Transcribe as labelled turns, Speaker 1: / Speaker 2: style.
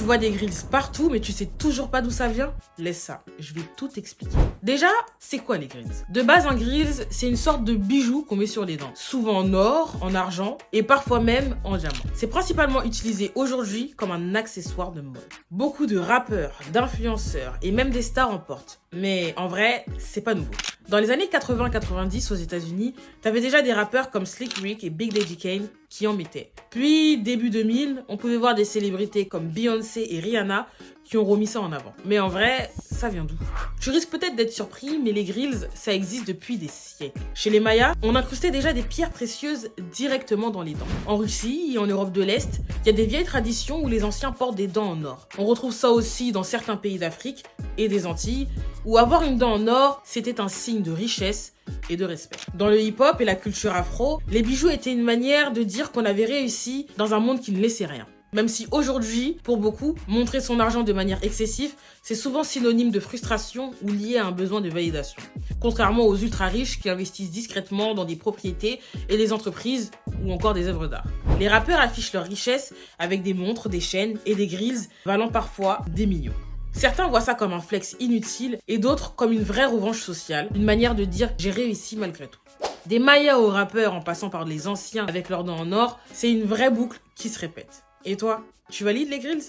Speaker 1: Tu vois des grills partout, mais tu sais toujours pas d'où ça vient? Laisse ça, je vais tout expliquer. Déjà, c'est quoi les grills? De base, un grills, c'est une sorte de bijou qu'on met sur les dents. Souvent en or, en argent et parfois même en diamant. C'est principalement utilisé aujourd'hui comme un accessoire de mode. Beaucoup de rappeurs, d'influenceurs et même des stars en portent. Mais en vrai, c'est pas nouveau. Dans les années 80-90 aux États-Unis, t'avais déjà des rappeurs comme Slick Rick et Big Daddy Kane qui en mettaient. Puis, début 2000, on pouvait voir des célébrités comme Beyoncé et Rihanna qui ont remis ça en avant. Mais en vrai, ça vient d'où? Tu risques peut-être d'être surpris, mais les grills, ça existe depuis des siècles. Chez les Mayas, on incrustait déjà des pierres précieuses directement dans les dents. En Russie et en Europe de l'Est, il y a des vieilles traditions où les anciens portent des dents en or. On retrouve ça aussi dans certains pays d'Afrique et des Antilles, où avoir une dent en or, c'était un signe de richesse et de respect. Dans le hip-hop et la culture afro, les bijoux étaient une manière de dire qu'on avait réussi dans un monde qui ne laissait rien. Même si aujourd'hui, pour beaucoup, montrer son argent de manière excessive, c'est souvent synonyme de frustration ou lié à un besoin de validation. Contrairement aux ultra-riches qui investissent discrètement dans des propriétés et des entreprises ou encore des œuvres d'art. Les rappeurs affichent leur richesse avec des montres, des chaînes et des grills valant parfois des millions. Certains voient ça comme un flex inutile et d'autres comme une vraie revanche sociale, une manière de dire j'ai réussi malgré tout. Des Mayas aux rappeurs en passant par les anciens avec leurs dents en or, c'est une vraie boucle qui se répète. Et toi, tu valides les grills?